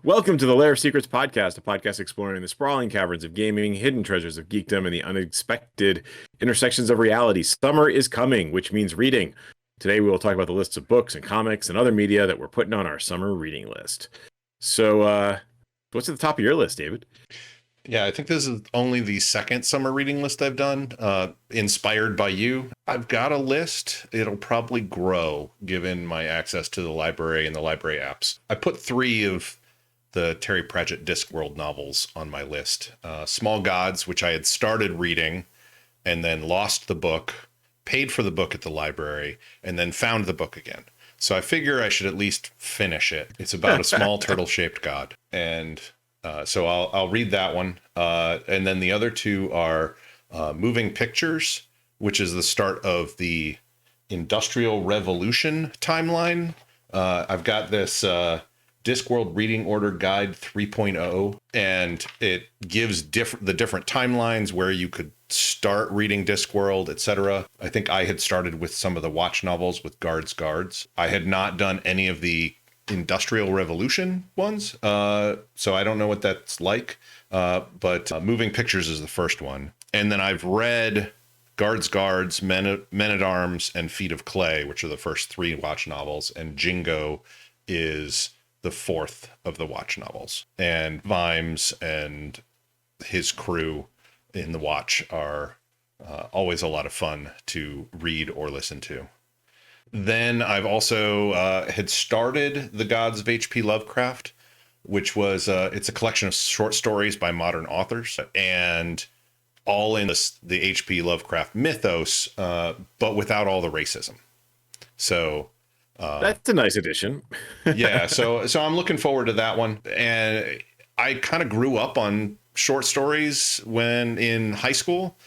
Welcome to the Lair of Secrets podcast, a podcast exploring the sprawling caverns of gaming, hidden treasures of geekdom, and the unexpected intersections of reality. Summer is coming, which means reading. Today, we will talk about the lists of books and comics and other media that we're putting on our summer reading list. So, what's at the top of your list, David? Yeah, I think this is only the second summer reading list I've done, inspired by you. I've got a list. It'll probably grow given my access to the library and the library apps. I put three of the Terry Pratchett Discworld novels on my list. Small Gods, which I had started reading and then lost the book, paid for the book at the library, and then found the book again. So I figure I should at least finish it. It's about a small turtle-shaped god. And so I'll read that one. And then the other two are Moving Pictures, which is the start of the Industrial Revolution timeline. I've got this Discworld Reading Order Guide 3.0, and it gives the different timelines where you could start reading Discworld, etc. I think I had started with some of the watch novels with Guards. I had not done any of the Industrial Revolution ones, so I don't know what that's like, but Moving Pictures is the first one. And then I've read Guards, Men at Arms, and Feet of Clay, which are the first three watch novels, and Jingo is the fourth of the watch novels. And Vimes and his crew in the watch are always a lot of fun to read or listen to. Then I've also had started the Gods of HP Lovecraft, which was it's a collection of short stories by modern authors, and all in the HP Lovecraft mythos, but without all the racism. So That's a nice addition. yeah, so I'm looking forward to that one. And I kind of grew up on short stories when in high school.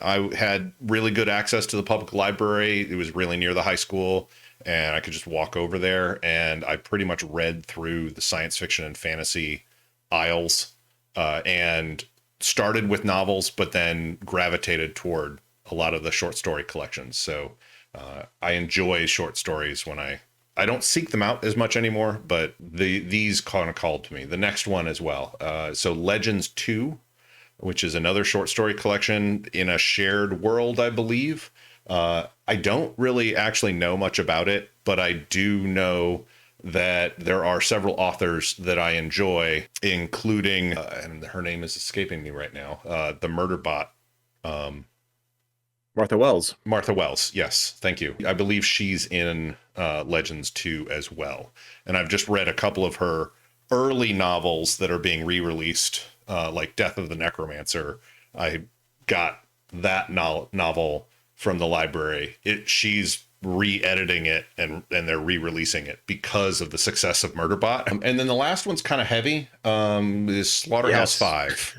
I had really good access to the public library. It was really near the high school, and I could just walk over there. And I pretty much read through the science fiction and fantasy aisles, and started with novels, but then gravitated toward a lot of the short story collections. So I enjoy short stories when I don't seek them out as much anymore, but these kind of called to me. The next one as well. So Legends 2, which is another short story collection in a shared world, I believe. I don't really actually know much about it, but I do know that there are several authors that I enjoy, including, and her name is escaping me right now, the murder bot. Martha Wells. Martha Wells, yes, thank you. I believe she's in Legends 2 as well. And I've just read a couple of her early novels that are being re-released, like Death of the Necromancer. I got that novel from the library. She's re-editing it and they're re-releasing it because of the success of Murderbot. And then the last one's kind of heavy, is Slaughterhouse 5.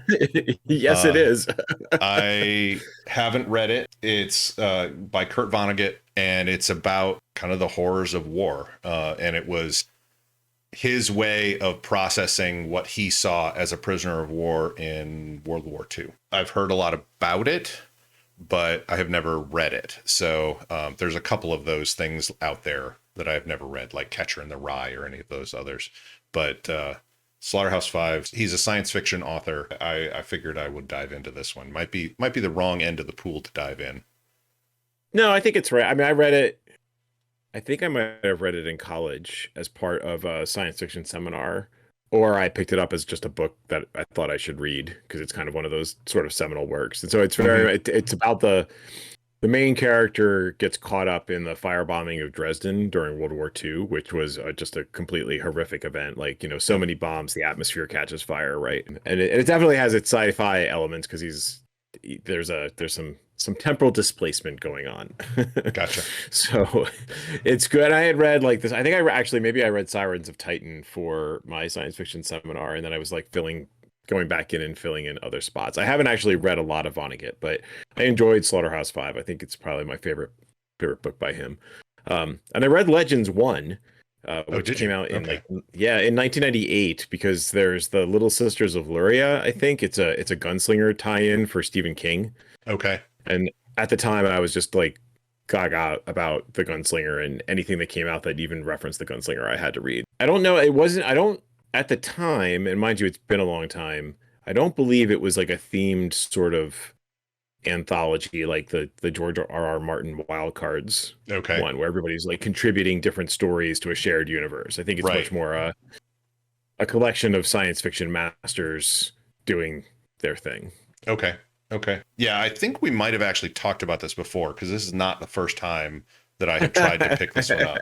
Yes, it is. I haven't read it. It's by Kurt Vonnegut, and it's about kind of the horrors of war. And it was his way of processing what he saw as a prisoner of war in World War II. I've heard a lot about it, but I have never read it. So there's a couple of those things out there that I've never read, like Catcher in the Rye or any of those others. But Slaughterhouse 5, he's a science fiction author. I figured I would dive into this one. Might be the wrong end of the pool to dive in. No, I think it's right. I mean, I read it. I think I might have read it in college as part of a science fiction seminar, or I picked it up as just a book that I thought I should read because it's kind of one of those sort of seminal works. And so it's it's about the main character gets caught up in the firebombing of Dresden during World War II, which was just a completely horrific event. Like, so many bombs, the atmosphere catches fire, right? And it definitely has its sci-fi elements because there's some temporal displacement going on. Gotcha. So it's good. I had read like this. I think maybe I read Sirens of Titan for my science fiction seminar, and then I was like going back in and filling in other spots. I haven't actually read a lot of Vonnegut, but I enjoyed Slaughterhouse 5. I think it's probably my favorite book by him. And I read Legends 1, which came out in in 1998, because there's the Little Sisters of Luria. I think it's a gunslinger tie-in for Stephen King. Okay. And at the time I was just like gaga about the Gunslinger, and anything that came out that even referenced the Gunslinger, I had to read. I don't know. It wasn't. I don't at the time, and mind you, it's been a long time. I don't believe it was like a themed sort of anthology like the George R.R. Martin Wild Cards Okay. one, where everybody's like contributing different stories to a shared universe. I think it's Right. much more a collection of science fiction masters doing their thing. Okay. Okay. Yeah, I think we might have actually talked about this before because this is not the first time that I have tried to pick this one up.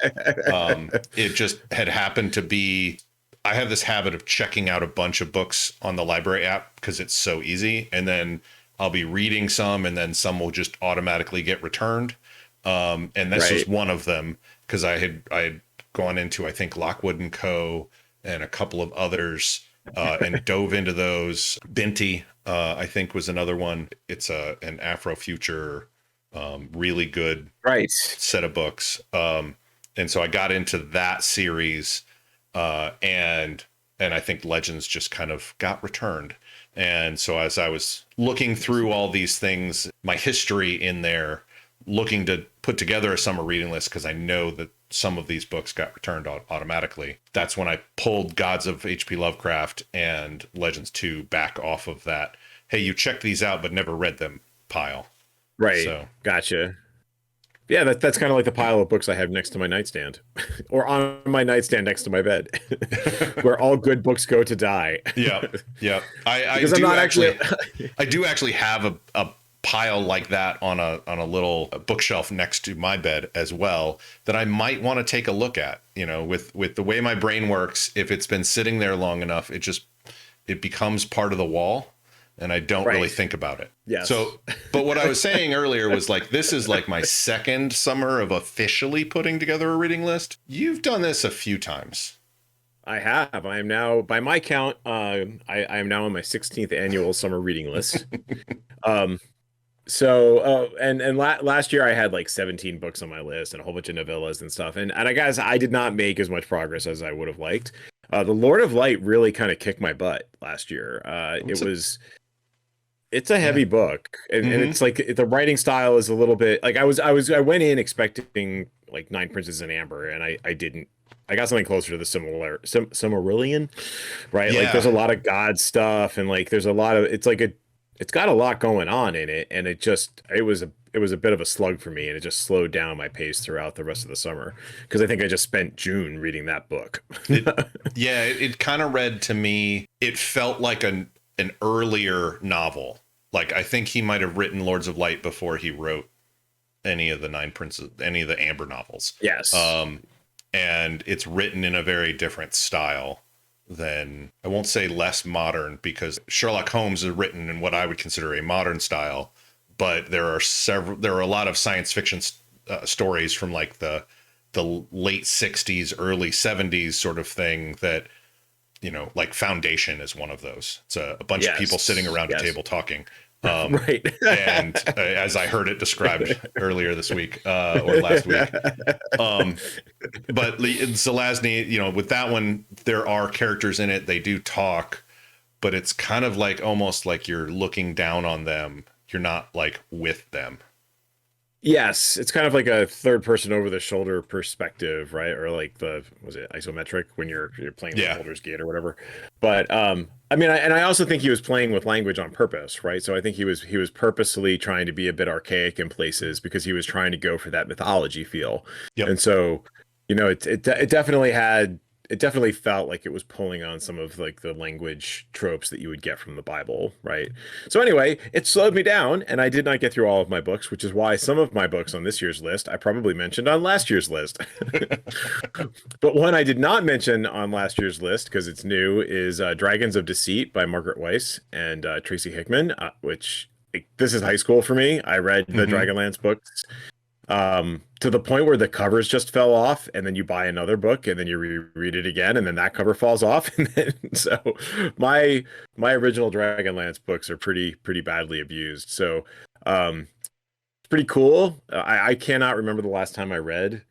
It just had happened to be. I have this habit of checking out a bunch of books on the library app because it's so easy, and then I'll be reading some, and then some will just automatically get returned. And this was Right. one of them because I had gone into, I think, Lockwood and Co. and a couple of others, and dove into those. Binti, I think, was another one. It's an Afrofuture, really good Right. set of books. And so I got into that series, and I think Legends just kind of got returned. And so as I was looking through all these things, my history in there, looking to put together a summer reading list, because I know that some of these books got returned automatically. That's when I pulled Gods of HP Lovecraft and Legends 2 back off of that. Hey, you checked these out but never read them pile. Right. So Gotcha. Yeah, that's kind of like the pile of books I have next to my nightstand or on my nightstand next to my bed, where all good books go to die. yeah, yeah. I Because I'm do not actually, actually. I do actually have a pile like that on a little bookshelf next to my bed as well that I might want to take a look at. You know, with the way my brain works, if it's been sitting there long enough, it becomes part of the wall, and I don't really Right. think about it. Yes. So, but what I was saying earlier was like, this is like my second summer of officially putting together a reading list. You've done this a few times. I have. I am now, by my count, I am now on my 16th annual summer reading list. Um, last year I had like 17 books on my list and a whole bunch of novellas and stuff. And I guess I did not make as much progress as I would have liked. The Lord of Light really kind of kicked my butt last year. It's a Yeah. heavy book, and Mm-hmm. it's like the writing style is a little bit like I went in expecting like Nine Princes in Amber, and I didn't. I got something closer to the Silmarillion, right? Like there's Yeah. a lot of God stuff, and like there's a lot of it's got a lot going on in it, and it was a bit of a slug for me, and it just slowed down my pace throughout the rest of the summer because I think I just spent June reading that book. It kind of read to me. It felt like an earlier novel. Like I think he might have written Lords of Light before he wrote any of the Nine Princes, any of the Amber novels. Yes. And it's written in a very different style than, I won't say less modern, because Sherlock Holmes is written in what I would consider a modern style, but there are a lot of science fiction stories from like the late 60s, early 70s sort of thing that, like Foundation is one of those. It's a bunch of people sitting around a table talking. Right. And as I heard it described earlier this week, or last week. But Zelazny, with that one, there are characters in it. They do talk, but it's kind of like almost like you're looking down on them. You're not like with them. Yes, it's kind of like a third person over the shoulder perspective, right? Or like was it isometric when you're playing like Yeah. Baldur's Gate or whatever. But I mean, I also think he was playing with language on purpose, right? So I think he was purposely trying to be a bit archaic in places because he was trying to go for that mythology feel. Yep. And so, it definitely felt like it was pulling on some of like the language tropes that you would get from the Bible, right? So anyway, it slowed me down, and I did not get through all of my books, which is why some of my books on this year's list I probably mentioned on last year's list. But one I did not mention on last year's list because it's new is Dragons of Deceit by Margaret Weiss and Tracy Hickman, which this is high school for me. I read the Mm-hmm. Dragonlance books to the point where the covers just fell off, and then you buy another book and then you reread it again, and then that cover falls off. And then so my original Dragonlance books are pretty badly abused. So it's pretty cool. I cannot remember the last time I read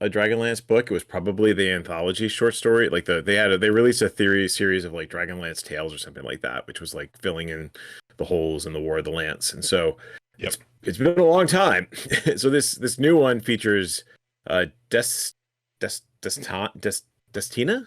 a Dragonlance book. It was probably the anthology short story. Like they released a theory series of like Dragonlance Tales or something like that, which was like filling in the holes in the War of the Lance. And so Yep. It's been a long time. So this new one features Des Destina Destina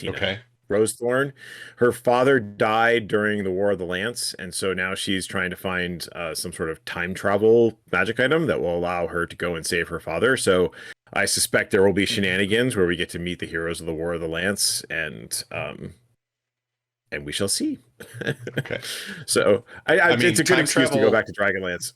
Okay. Rose Thorn. Her father died during the War of the Lance, and so now she's trying to find some sort of time travel magic item that will allow her to go and save her father. So I suspect there will be shenanigans where we get to meet the heroes of the War of the Lance, and we shall see. Okay. So I mean, it's a good time excuse to go travel. back to Dragonlance.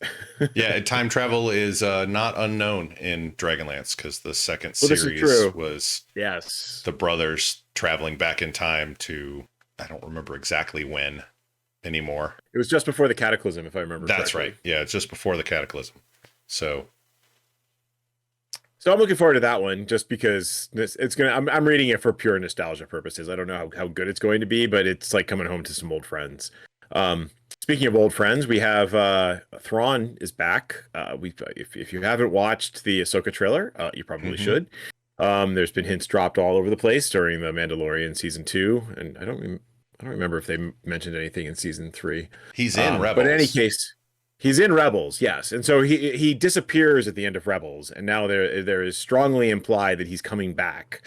Yeah, time travel is not unknown in Dragonlance because the second Well, this is series true. was Yes. the brothers traveling back in time to, I don't remember exactly when anymore. It was just before the Cataclysm, if I remember That's right. correctly. Yeah, it's just before the Cataclysm. So, So I'm looking forward to that one, just because it's gonna. I'm reading it for pure nostalgia purposes. I don't know how good it's going to be, but it's like coming home to some old friends. Um, Speaking of old friends, we have Thrawn is back. If you haven't watched the Ahsoka trailer, you probably mhm. should. There's been hints dropped all over the place during the Mandalorian season 2, and I don't remember if they mentioned anything in season 3. He's in But in any Rebels. case, he's in Rebels, yes, and so he disappears at the end of Rebels, and now there is strongly implied that he's coming back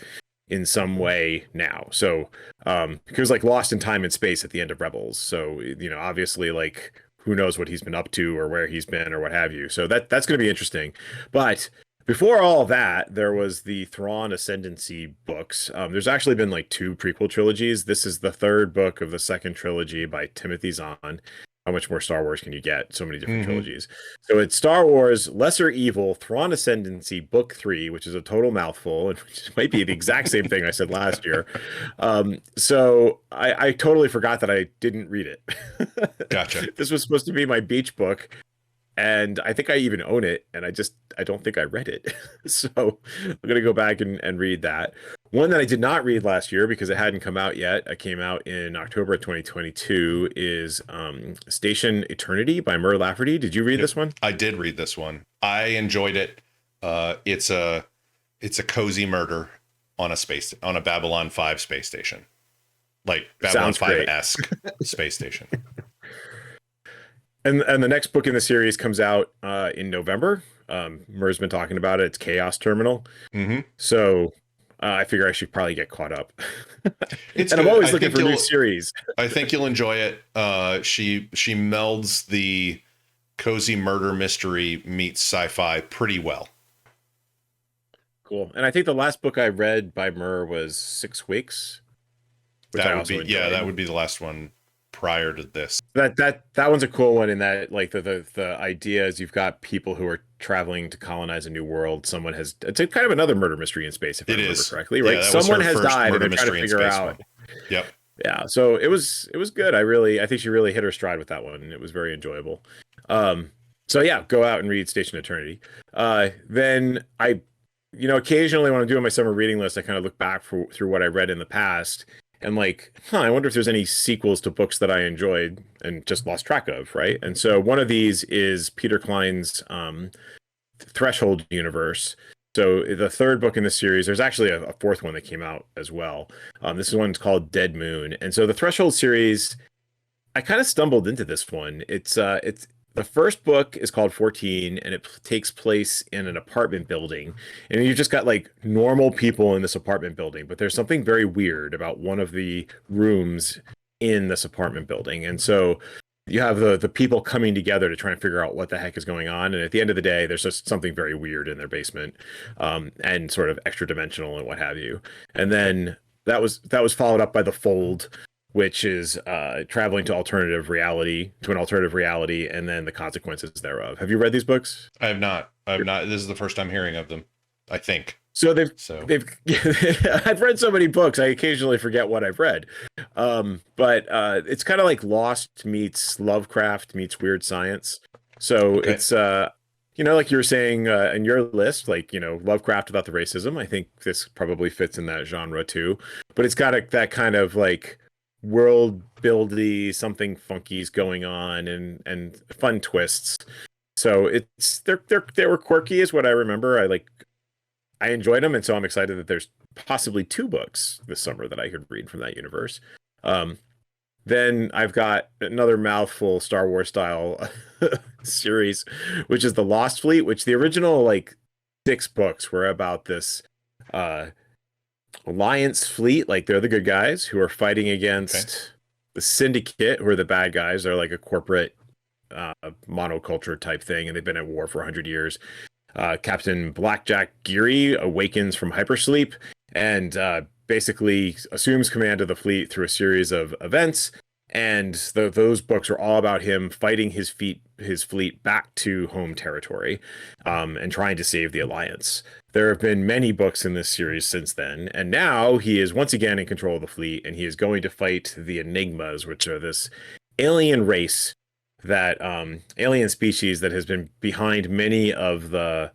in some way now. So he was like lost in time and space at the end of Rebels. So obviously, like who knows what he's been up to or where he's been or what have you. So that's going to be interesting. But before all that, there was the Thrawn Ascendancy books. There's actually been like 2 prequel trilogies. This is the 3rd book of the 2nd trilogy by Timothy Zahn. How much more Star Wars can you get? So many different Hmm. trilogies. So it's Star Wars Lesser Evil Thrawn Ascendancy Book 3, which is a total mouthful, and which might be the exact same thing I said last year. So I totally forgot that I didn't read it. Gotcha. This was supposed to be my beach book, and I think I even own it, and I don't think I read it. So I'm gonna go back and read that. One that I did not read last year because it hadn't come out yet. It came out in October of 2022. Is Station Eternity by Mur Lafferty. Did you read Yep. this one? I did read this one. I enjoyed it. It's a cozy murder on a Babylon 5 space station. Like Babylon Sounds great. 5-esque space station. And the next book in the series comes out in November. Mur's been talking about it. It's Chaos Terminal. Hmm. So I figure I should probably get caught up. It's And I'm good. always looking for new series. I think you'll enjoy it. She melds the cozy murder mystery meets sci-fi pretty well. Cool. And I think the last book I read by Mur was 6 Weeks, which I That would also be enjoyed. that would be the last one prior to this. That one's a cool one in that like the idea is you've got people who are traveling to colonize a new world. Someone has it's a kind of another murder mystery in space, if I It remember is. correctly, Yeah, right? that was Someone her has first died and murder they're trying to mystery in figure space out. one. Yep. Yeah, so it was good. I think she really hit her stride with that one, and it was very enjoyable. So yeah, go out and read Station Eternity. Then occasionally when I'm doing my summer reading list, I kind of look back through what I read in the past and like, I wonder if there's any sequels to books that I enjoyed and just lost track of, right? And so one of these is Peter Klein's Threshold universe. So the 3rd book in the series, there's actually a 4th one that came out as well. This is one's called Dead Moon, and so the Threshold series, I kind of stumbled into this one. It's the first book is called 14, and it takes place in an apartment building, and you've just got like normal people in this apartment building, but there's something very weird about one of the rooms in this apartment building, and so you have the people coming together to try and figure out what the heck is going on. And at the end of the day, there's just something very weird in their basement, and sort of extra dimensional and what have you. And then that was followed up by The Fold, which is traveling to an alternative reality, and then the consequences thereof. Have you read these books? I have not. I have not. This is the first time hearing of them, I think. So So they've I've read so many books, I occasionally forget what I've read. But it's kind of like Lost meets Lovecraft meets Weird Science. So okay. it's like you were saying in your list, like Lovecraft without the racism. I think this probably fits in that genre too. But it's got that kind of like world buildy, something funky's going on, and fun twists. So they were quirky, is what I remember. I enjoyed them, and so I'm excited that there's possibly 2 books this summer that I could read from that universe. Then I've got another mouthful Star Wars style series, which is the Lost Fleet, which the original like six books were about this uh Alliance fleet, like they're the good guys who are fighting Okay. against the Syndicate, who are the bad guys. They're like a corporate monoculture type thing, and they've been at war for 100 years. Captain Blackjack Geary awakens from hypersleep and basically assumes command of the fleet through a series of events. And those books are all about him fighting his fleet back to home territory, and trying to save the Alliance. There have been many books in this series since then, and now he is once again in control of the fleet, and he is going to fight the Enigmas, which are this alien race that alien species that has been behind many of the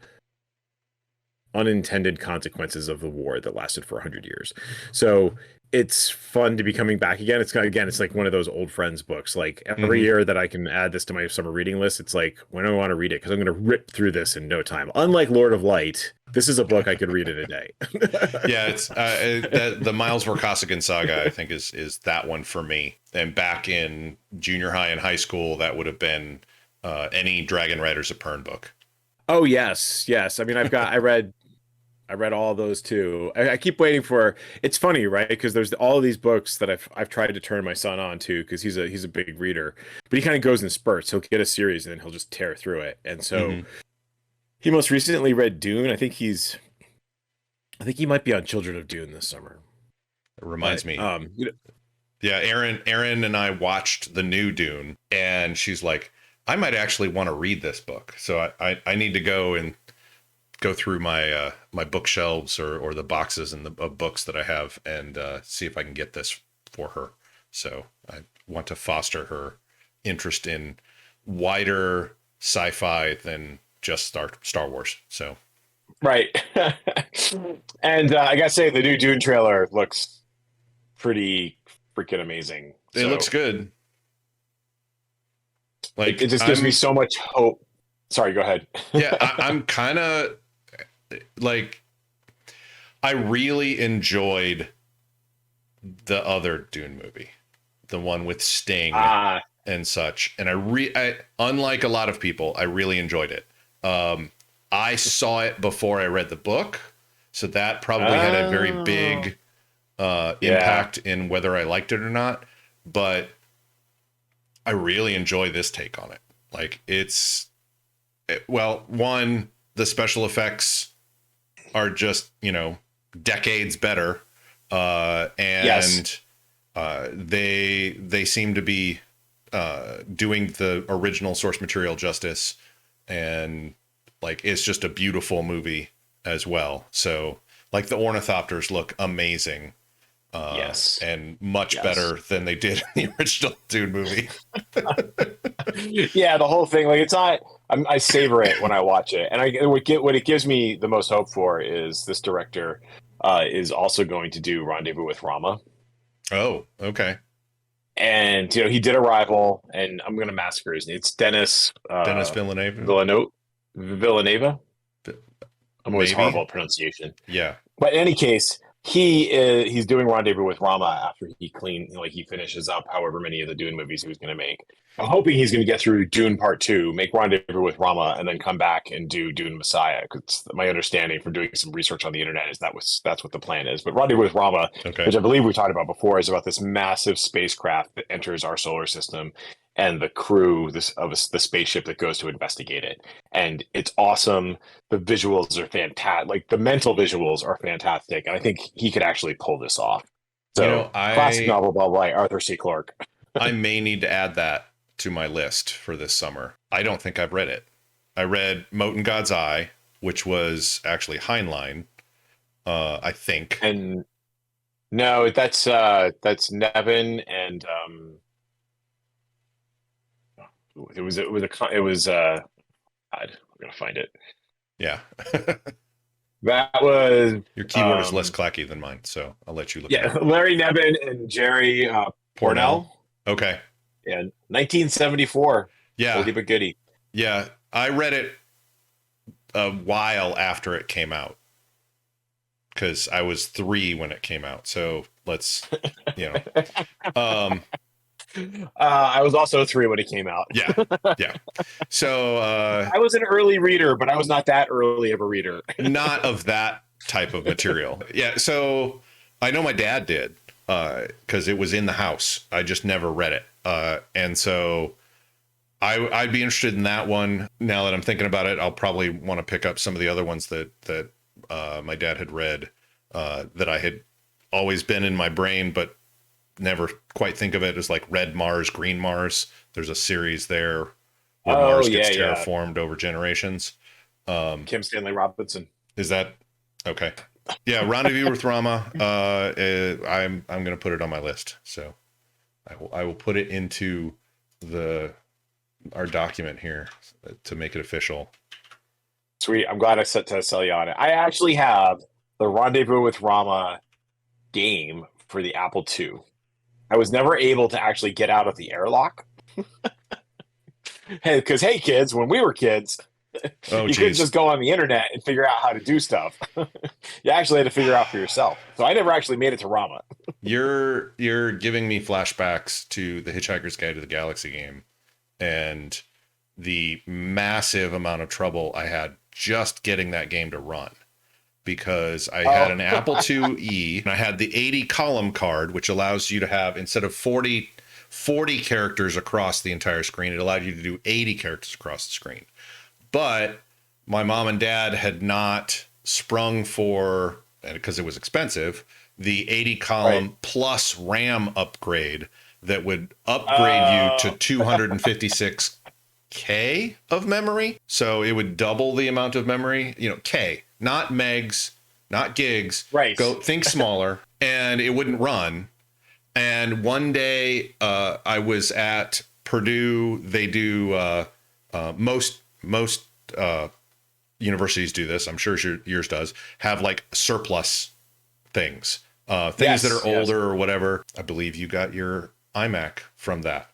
unintended consequences of the war that lasted for 100 years. So it's fun to be coming back again. It's like one of those old friends books. Like every Hmm. year that I can add this to my summer reading list, it's like when I want to read it because I'm going to rip through this in no time. Unlike Lord of Light, this is a book I could read in a day. Yeah, it's the Miles Vorkosigan saga. I think is that one for me. And back in junior high and high school, that would have been any Dragon Riders of Pern book. Oh yes, yes. I mean, I read all those too. I keep waiting for. It's funny, right? Because there's all of these books that I've tried to turn my son on to because he's a big reader, but he kind of goes in spurts. He'll get a series and then he'll just tear through it. And so Hmm. he most recently read Dune. I think he might be on Children of Dune this summer. It reminds But me. Yeah, Aaron and I watched the new Dune, and she's like, I might actually want to read this book. So I need to go and go through my my bookshelves or the boxes and of books that I have and see if I can get this for her. So I want to foster her interest in wider sci-fi than just Star Wars. So right. And I gotta say, the new Dune trailer looks pretty freaking amazing. it looks So good. it Like just gives me so much hope. Sorry, go ahead. yeah, I'm kind of like I really enjoyed the other Dune movie, the one with Sting Ah, and such. And unlike a lot of people, I really enjoyed it. I saw it before I read the book, so that probably had a very oh, big yeah. impact in whether I liked it or not. But I really enjoy this take on it. Like well, one, the special effects are just decades better, Yes. and they seem to be doing the original source material justice, and like it's just a beautiful movie as well. So like the ornithopters look amazing, Yes. and much Yes. better than they did in the original Dune movie. Yeah, the whole thing, like it's not. I savor it when I watch it, and what it gives me the most hope for is this director is also going to do Rendezvous with Rama, Oh, okay. and he did Arrival, and I'm gonna massacre his name. It's Dennis Dennis Villeneuve, Villanova. I'm always horrible maybe. at pronunciation. Yeah. But in any case, he's doing Rendezvous with Rama after he finishes up however many of the Dune movies he was going to make. I'm hoping he's going to get through Dune Part Two, make Rendezvous with Rama, and then come back and do Dune Messiah. Because my understanding from doing some research on the internet is that's what the plan is. But Rendezvous with Rama, Okay. which I believe we talked about before, is about this massive spacecraft that enters our solar system and the crew the spaceship that goes to investigate it. And it's awesome. The visuals are fantastic. Like the mental visuals are fantastic, and I think he could actually pull this off. You So, know, classic I novel by Arthur C. Clarke. I may need to add that to my list for this summer. I don't think I've read it. I read Mote in God's Eye, which was actually Heinlein, I think. And no, that's Nevin, and it was God, I'm gonna find it. Yeah. That was Your keyboard is less clacky than mine, so I'll let you look it yeah, up. Larry Nevin and Jerry Pornell. Pornell Okay. in 1974. Yeah. Oldie but goodie. Yeah. I read it a while after it came out because I was 3 when it came out. So let's, you know, um, I was also 3 when it came out. Yeah, yeah. So I was an early reader, but I was not that early of a reader. not of that type of material. Yeah. So I know my dad did because it was in the house. I just never read it. And so I'd be interested in that one. Now that I'm thinking about it, I'll probably want to pick up some of the other ones that my dad had read that I had always been in my brain, but never quite think of it as like Red Mars, Green Mars. There's a series there where Oh Mars yeah, gets yeah. terraformed over generations. Kim Stanley Robinson. Is that okay? Yeah, Rendezvous with Rama. I'm going to put it on my list. So I will put it into our document here to make it official. Sweet. I'm glad I set to sell you on it. I actually have the Rendezvous with Rama game for the Apple II. I was never able to actually get out of the airlock. Hey, because hey, kids, when we were kids, Oh, you couldn't geez. just go on the internet and figure out how to do stuff. You actually had to figure out for yourself. So I never actually made it to Rama. You're giving me flashbacks to the Hitchhiker's Guide to the Galaxy game and the massive amount of trouble I had just getting that game to run because I had an Apple IIe and I had the 80 column card, which allows you to have, instead of 40 characters across the entire screen, it allowed you to do 80 characters across the screen. But my mom and dad had not sprung for, because it was expensive, the 80 column plus RAM upgrade that would upgrade you to 256K of memory. So it would double the amount of memory, K, not megs, not gigs. Right. Go think smaller, and it wouldn't run. And one day I was at Purdue. They do most universities do this. I'm sure yours does have like surplus things that are older or whatever. I believe you got your iMac from that.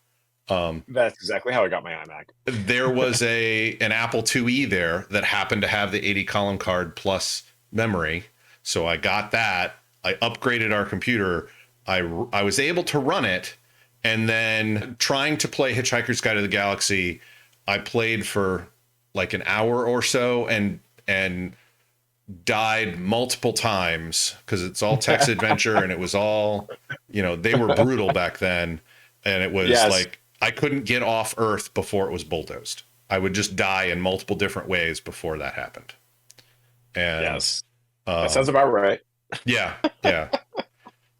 That's exactly how I got my iMac. There was an Apple IIe there that happened to have the 80 column card plus memory. So I got that. I upgraded our computer. I was able to run it. And then trying to play Hitchhiker's Guide to the Galaxy, I played for like an hour or so and died multiple times because it's all text adventure and it was all, they were brutal back then. And it was like, I couldn't get off Earth before it was bulldozed. I would just die in multiple different ways before that happened. And that sounds about right. Yeah. Yeah.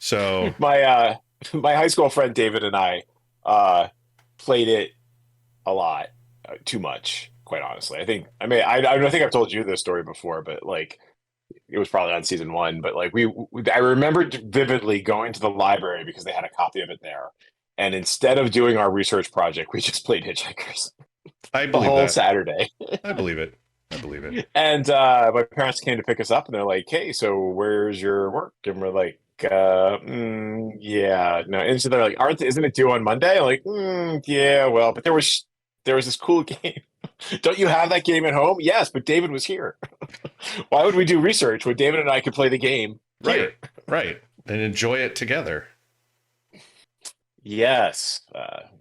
So my high school friend David and I played it a lot, too much, quite honestly. I think I've told you this story before, but like it was probably on season 1. But like I remember vividly going to the library because they had a copy of it there, and instead of doing our research project, we just played Hitchhikers. I the believe whole that. Saturday. I believe it. And my parents came to pick us up, and they're like, "Hey, so where's your work?" And we're like, yeah, no. And so they're like, isn't it due on Monday?" I'm like, yeah, well, but there was this cool game. Don't you have that game at home? Yes, but David was here. Why would we do research when David and I could play the game here? Right. And enjoy it together. Yes.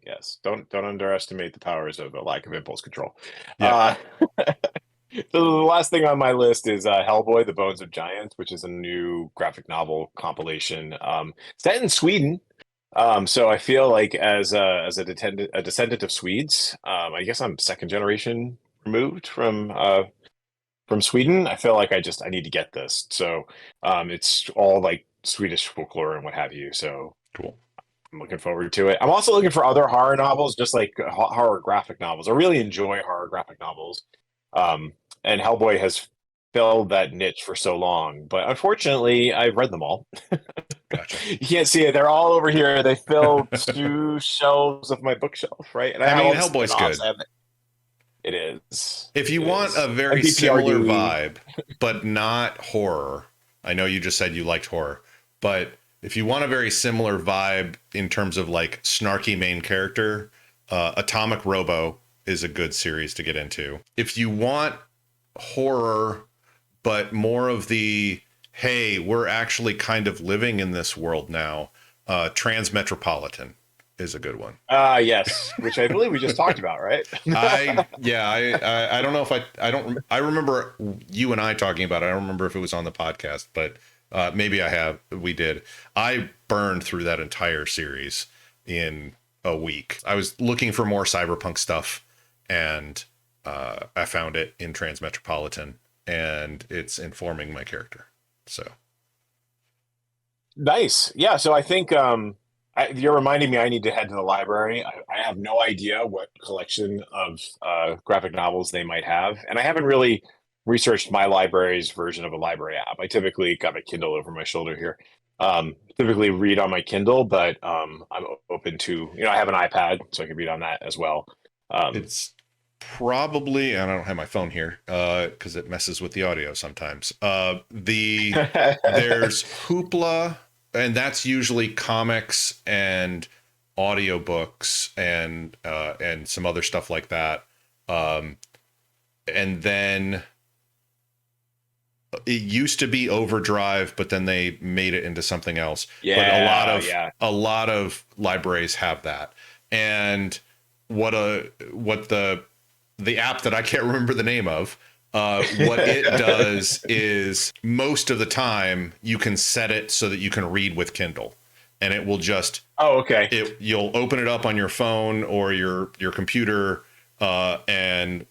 Yes. Don't underestimate the powers of a lack of impulse control. Yeah. So the last thing on my list is Hellboy: The Bones of Giants, which is a new graphic novel compilation set in Sweden. So I feel like as a descendant of Swedes, I guess I'm second generation removed from Sweden. I feel like I need to get this. So it's all like Swedish folklore and what have you. So cool. I'm looking forward to it. I'm also looking for other horror novels, just like horror graphic novels. I really enjoy horror graphic novels. And Hellboy has filled that niche for so long, but unfortunately, I've read them all. Gotcha. You can't see it; they're all over here. They fill 2 shelves of my bookshelf, right? And I mean, Hellboy's good. It is. If you want a very similar vibe, but not horror, I know you just said you liked horror, but if you want a very similar vibe in terms of like snarky main character, Atomic Robo is a good series to get into. If you want horror, but more of the, hey, we're actually kind of living in this world now, Transmetropolitan is a good one. Yes, which I believe we just talked about, right? I don't know if I remember you and I talking about it. I don't remember if it was on the podcast, but maybe we did. I burned through that entire series in a week. I was looking for more cyberpunk stuff, and I found it in Transmetropolitan, and it's informing my character. So Nice. Yeah. So I think you're reminding me I need to head to the library. I have no idea what collection of graphic novels they might have. And I haven't really researched my library's version of a library app. I typically got my Kindle over my shoulder here. Typically read on my Kindle, but I'm open to, I have an iPad, so I can read on that as well. It's probably, and I don't have my phone here because it messes with the audio sometimes. There's Hoopla, and that's usually comics and audiobooks and some other stuff like that. And then it used to be Overdrive, but then they made it into something else. Yeah, but a lot of libraries have that. And what the app that I can't remember the name of, what it does is most of the time you can set it so that you can read with Kindle, and it will just, you'll open it up on your phone or your computer and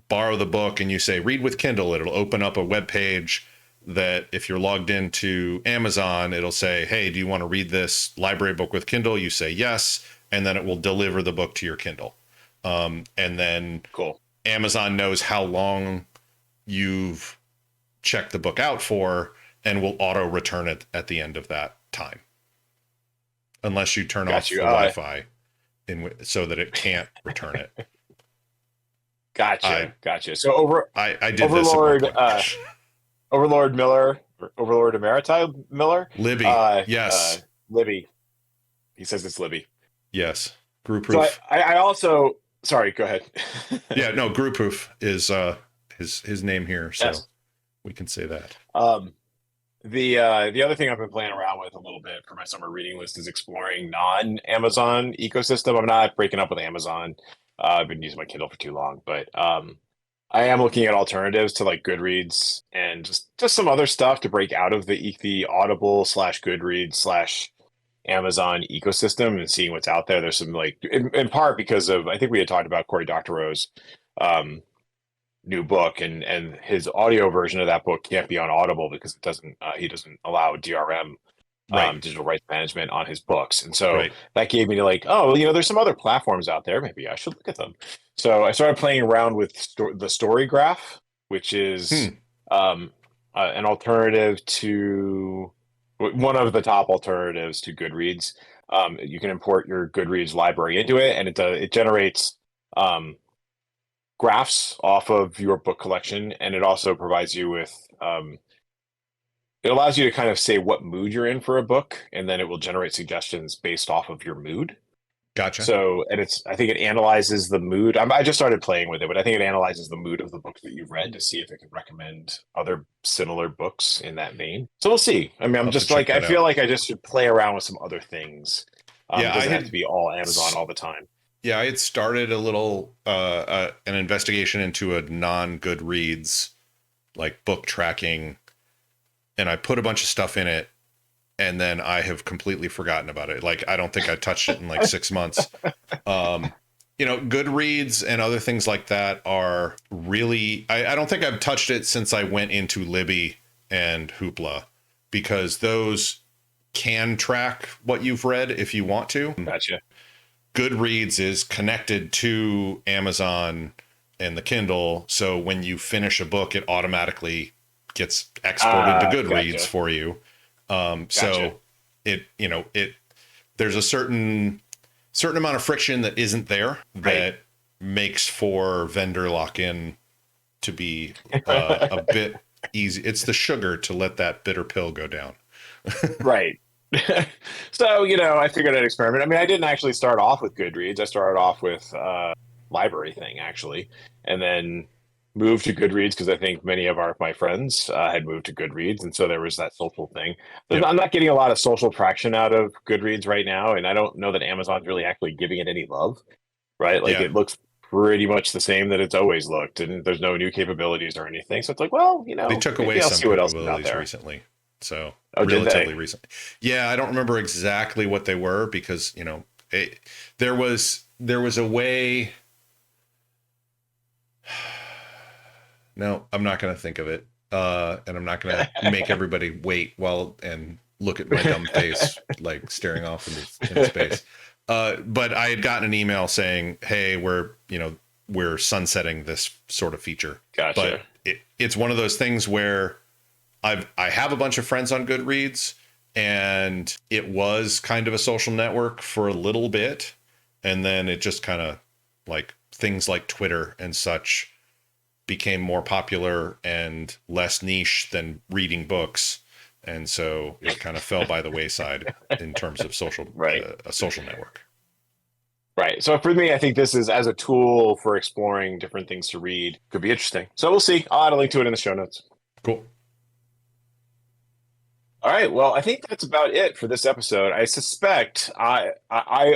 borrow the book, and you say read with Kindle. It'll open up a web page that if you're logged into Amazon, it'll say, hey, do you want to read this library book with Kindle? You say yes, and then it will deliver the book to your Kindle. And then cool. Amazon knows how long you've checked the book out for and will auto return it at the end of that time, unless you turn off the Wi-Fi so that it can't return it. Gotcha. So I did Overlord, this Overlord Miller, or Overlord Emeriti Miller, Libby, yes, Libby. He says it's Libby. Yes, Group So Proof. I also, sorry, go ahead. Yeah, no, Group Proof is his name here, so yes. We can say that. The other thing I've been playing around with a little bit for my summer reading list is exploring non-Amazon ecosystem. I'm not breaking up with Amazon. I've been using my Kindle for too long, but I am looking at alternatives to like Goodreads and just some other stuff to break out of the Audible / Goodreads / Amazon ecosystem and seeing what's out there. There's some like in part because of, I think we had talked about Cory Doctorow's new book, and his audio version of that book can't be on Audible because it doesn't he doesn't allow DRM, digital rights management, on his books. And so that gave me like, there's some other platforms out there, maybe I should look at them. So I started playing around with the Story Graph, which is an alternative to one of the top alternatives to Goodreads. You can import your Goodreads library into it, and it generates graphs off of your book collection, and it also provides you with it allows you to kind of say what mood you're in for a book, and then it will generate suggestions based off of your mood. Gotcha. So, and I think it analyzes the mood. I just started playing with it, but I think it analyzes the mood of the book that you've read to see if it can recommend other similar books in that vein. So we'll see. I mean, I feel like I just should play around with some other things. It doesn't have to be all Amazon all the time. Yeah, I had started a little an investigation into a non-Goodreads like book tracking, and I put a bunch of stuff in it, and then I have completely forgotten about it. Like, I don't think I touched it in like 6 months. Goodreads and other things like that are really, I don't think I've touched it since I went into Libby and Hoopla, because those can track what you've read if you want to. Gotcha. Goodreads is connected to Amazon and the Kindle, so when you finish a book, it automatically gets exported to Goodreads for you. So there's a certain amount of friction that isn't there that makes for vendor lock-in to be a bit easy. It's the sugar to let that bitter pill go down. Right. So, I figured I'd experiment. I mean, I didn't actually start off with Goodreads. I started off with Library Thing, actually. And then move to Goodreads because I think many of my friends had moved to Goodreads, and so there was that social thing. Yep. I'm not getting a lot of social traction out of Goodreads right now, and I don't know that Amazon's really actually giving it any love. Right, like Yeah. it looks pretty much the same that it's always looked, and there's no new capabilities or anything. So it's like, well, They took away maybe I'll some see what else is out capabilities there. recently. So Oh, did relatively they? recent. Yeah, I don't remember exactly what they were because, there was a way. No, I'm not going to think of it. And I'm not going to make everybody wait and look at my dumb face, like staring off into space. But I had gotten an email saying, hey, we're sunsetting this sort of feature. Gotcha. But it's one of those things where I have a bunch of friends on Goodreads, and it was kind of a social network for a little bit. And then it just kind of, like, things like Twitter and such became more popular and less niche than reading books. And so it kind of fell by the wayside in terms of social, Right. A social network. Right. So for me, I think this is as a tool for exploring different things to read. Could be interesting. So we'll see. I'll add a link to it in the show notes. Cool. All right. Well, I think that's about it for this episode. I suspect I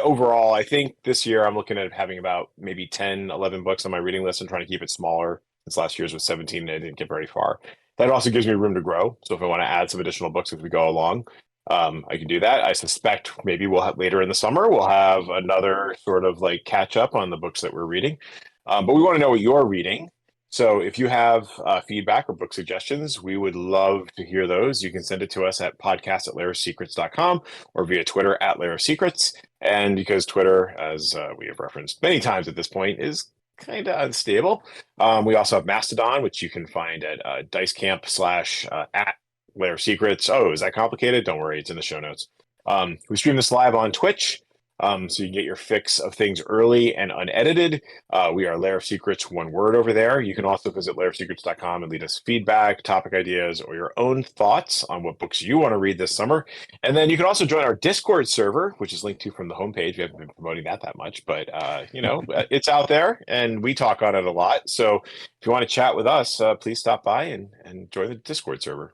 overall, I think this year I'm looking at having about maybe 10, 11 books on my reading list and trying to keep it smaller. Since last year's was 17 and I didn't get very far. That also gives me room to grow. So if I want to add some additional books as we go along, I can do that. I suspect maybe we'll have later in the summer, we'll have another sort of like catch up on the books that we're reading. But we want to know what you're reading. So if you have feedback or book suggestions, we would love to hear those. You can send it to us at podcast@layersecrets.com or via Twitter at layersecrets. And because Twitter, as we have referenced many times at this point, is kind of unstable, we also have Mastodon, which you can find at Dicecamp / at Layer Secrets. Oh, is that complicated? Don't worry, it's in the show notes. We stream this live on Twitch. So you can get your fix of things early and unedited. We are Layer of Secrets, one word over there. You can also visit layersecrets.com and leave us feedback, topic ideas, or your own thoughts on what books you want to read this summer. And then you can also join our Discord server, which is linked to from the homepage. We haven't been promoting that much, but it's out there and we talk on it a lot. So if you want to chat with us, please stop by and join the Discord server.